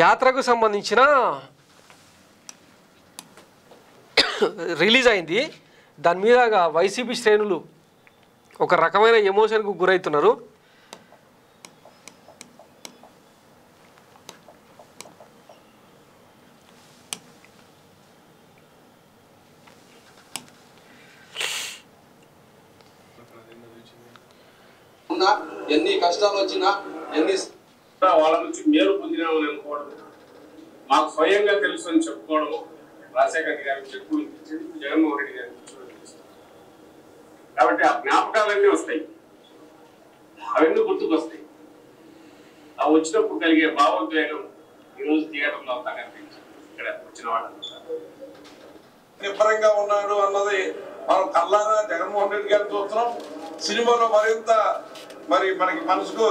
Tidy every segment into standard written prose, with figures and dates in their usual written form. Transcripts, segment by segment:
యాత్రకు సంబంధించిన రిలీజ్ అయింది. దాని మీద వైసీపీ శ్రేణులు ఒక రకమైన ఎమోషన్కు గురవుతున్నారు. ఎన్ని కష్టాలు వచ్చినా ఎన్ని వాళ్ళ నుంచి మేలు పొందినామని అనుకోవడం, మాకు స్వయంగా తెలుసు అని చెప్పుకోవడం, రాజశేఖర్ గారికి చెప్పులు జగన్మోహన్ రెడ్డి గారికి కాబట్టి ఆ జ్ఞాపకాలన్నీ వస్తాయి, అవన్నీ గుర్తుకొస్తాయి. అవి వచ్చినప్పుడు కలిగే భావోద్వేగం ఈరోజు థియేటర్లో అంతా కనిపించింది. ఇక్కడ వచ్చిన వాళ్ళు నిబ్బరంగా ఉన్నాడు అన్నది మనం కళ్ళారా జగన్మోహన్ రెడ్డి గారిని చూస్తున్నాం. సినిమాలో మరింత మనకి మనసుకు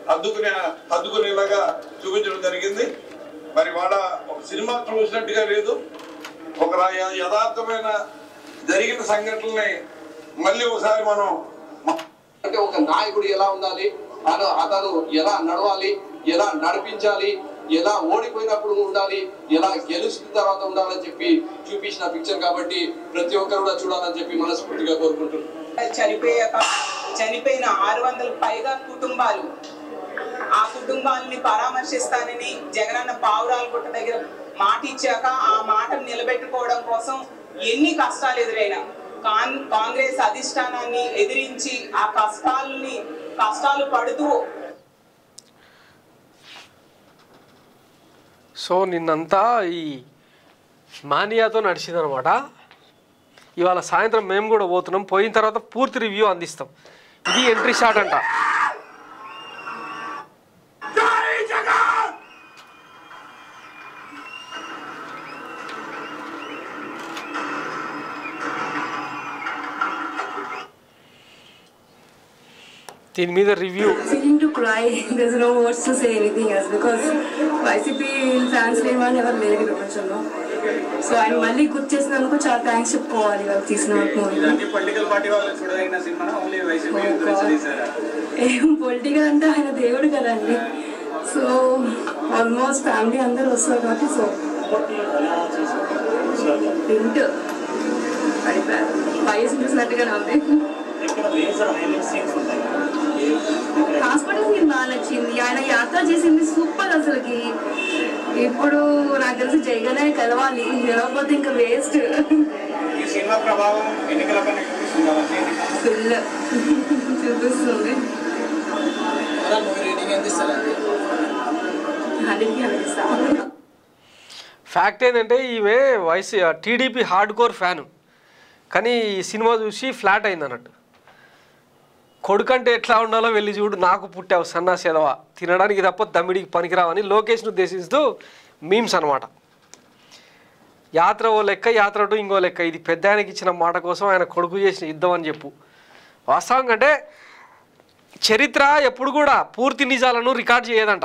హద్దుకునేలాగా చూపించడం జరిగింది. మరి వాళ్ళ ఒక సినిమా చూసినట్టుగా లేదు, ఒక యథార్థమైన జరిగిన సంఘటనల్ని మళ్ళీ ఒకసారి మనం అంటే ఒక నాయకుడు ఎలా ఉండాలి, అతను ఎలా నడవాలి, ఎలా నడిపించాలి, ఎలా ఓడిపోయినప్పుడు ఉండాలి, ఎలా గెలిచిన తర్వాత ఉండాలని చెప్పి చూపించిన పిక్చర్ కాబట్టి ప్రతి ఒక్కరు కూడా చూడాలని చెప్పి మనస్ఫూర్తిగా కోరుకుంటున్నాను. చనిపోయిన 600 పైగా కుటుంబాలు, ఆ కుటుంబాలని పరామర్శిస్తానని జగనన్న పావురాల గుట్ట దగ్గర మాట ఇచ్చాక ఆ మాటను నిలబెట్టుకోవడం కోసం ఎన్ని కష్టాలు ఎదురైనా కాంగ్రెస్ అధిష్టానాన్ని ఎదిరించి ఆ కష్టాలు పడుతూ సో నిన్నంతా ఈ మానియాతో నడిచిందనమాట. ఇవాళ సాయంత్రం మేము కూడా పోతున్నాం. పోయిన తర్వాత పూర్తి రివ్యూ అందిస్తాం. ఇది ఎంట్రీ షాట్ అంట. దీని మీద review. Feeling to cry. There's no words to say anything else because YCP fans లేవని ఎవరు లేరు ప్రపంచంలో. సో ఆయన మళ్ళీ గుర్తు చేసినందుకు చాలా థ్యాంక్స్ చెప్పుకోవాలి వాళ్ళు తీసిన మూవీ. ఏం పొలిటికల్ అంటే ఆయన దేవుడు కదండి. సో ఆల్మోస్ట్ ఫ్యామిలీ అందరూ వస్తారు కాబట్టి సో ఇంటూ పడిపోయారు. వయసు చూసినట్టుగానే ఉంది. హాస్పిటల్ సీన్ బాగా నచ్చింది. ఆయన యాత్ర చేసింది సూపర్ అసలుకి. ఇప్పుడు నాకు తెలిసి జైగానే కలవాలి, గెలవకపోతే ఇంకా వేస్ట్. ఫుల్ చూపిస్తుంది. 100కి 100 ఫ్యాక్ట్ ఏంటంటే ఈమె టీడీపీ హార్డ్ కోర్ ఫ్యాను, కానీ ఈ సినిమా చూసి ఫ్లాట్ అయింది అన్నట్టు. కొడుకంటే ఎట్లా ఉండాలో వెళ్ళి చూడు, నాకు పుట్టావు సన్నాసి ఎదవా, తినడానికి తప్ప దమ్మిడికి పనికిరావని లోకేష్ను ఉద్దేశిస్తూ మీమ్స్ అనమాట. యాత్ర ఓ లెక్క, యాత్ర టు ఇంకో లెక్క. ఇది పెద్ద ఆయనకి ఇచ్చిన మాట కోసం ఆయన కొడుకు చేసిన యుద్ధం అని చెప్పు. వాస్తవంగా అంటే చరిత్ర ఎప్పుడు కూడా పూర్తి నిజాలను రికార్డ్ చేయదంట.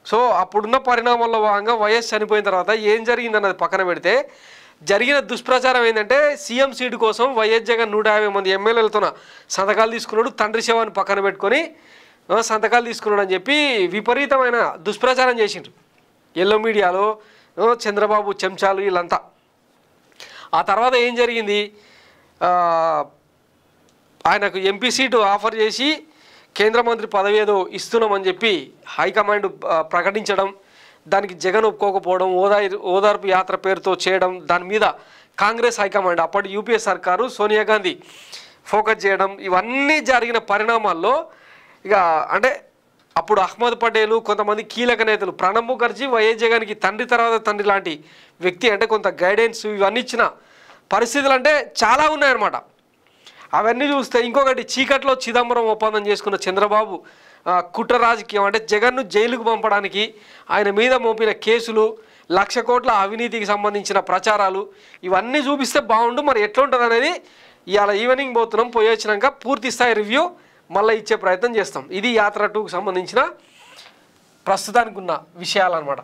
సో అప్పుడున్న పరిణామాల్లో భాగంగా వైఎస్ చనిపోయిన తర్వాత ఏం జరిగిందన్నది పక్కన పెడితే జరిగిన దుష్ప్రచారం ఏంటంటే సీఎం సీటు కోసం వైఎస్ జగన్ 150 మంది ఎమ్మెల్యేలతో సంతకాలు తీసుకున్నాడు, తండ్రి శవాన్ని పక్కన పెట్టుకొని సంతకాలు తీసుకున్నాడు అని చెప్పి విపరీతమైన దుష్ప్రచారం చేసిండ్రు ఎల్లో మీడియాలో చంద్రబాబు చెంచాలు వీళ్ళంతా. ఆ తర్వాత ఏం జరిగింది, ఆయనకు ఎంపీ సీటు ఆఫర్ చేసి కేంద్ర మంత్రి పదవి ఏదో ఇస్తున్నామని చెప్పి హైకమాండ్ ప్రకటించడం, దానికి జగన్ ఒప్పుకోకపోవడం, ఓదార్పు యాత్ర పేరుతో చేయడం, దాని మీద కాంగ్రెస్ హైకమాండ్ అప్పటి యూపీఏ సర్కారు సోనియా గాంధీ ఫోకస్ చేయడం, ఇవన్నీ జరిగిన పరిణామాల్లో ఇక అంటే అప్పుడు అహ్మద్ పటేలు కొంతమంది కీలక నేతలు, ప్రణబ్ ముఖర్జీ వైఎస్ జగన్కి తండ్రి తర్వాత తండ్రి లాంటి వ్యక్తి, అంటే కొంత గైడెన్స్ ఇవన్నీ ఇచ్చిన పరిస్థితులు అంటే చాలా ఉన్నాయన్నమాట. అవన్నీ చూస్తే ఇంకొకటి చీకట్లో చిదంబరం ఒప్పందం చేసుకున్న చంద్రబాబు కుట్ర రాజకీయం, అంటే జగన్ను జైలుకు పంపడానికి ఆయన మీద మోపిన కేసులు, 1,00,000 కోట్ల అవినీతికి సంబంధించిన ప్రచారాలు, ఇవన్నీ చూపిస్తే బాగుండు. మరి ఎట్లా ఉంటుంది అనేది ఇవాళ ఈవినింగ్ పోతున్నాం. పోయి వచ్చినాక పూర్తి స్థాయి రివ్యూ మళ్ళీ ఇచ్చే ప్రయత్నం చేస్తాం. ఇది యాత్ర 2కు సంబంధించిన ప్రస్తుతానికి ఉన్న విషయాలు అన్నమాట.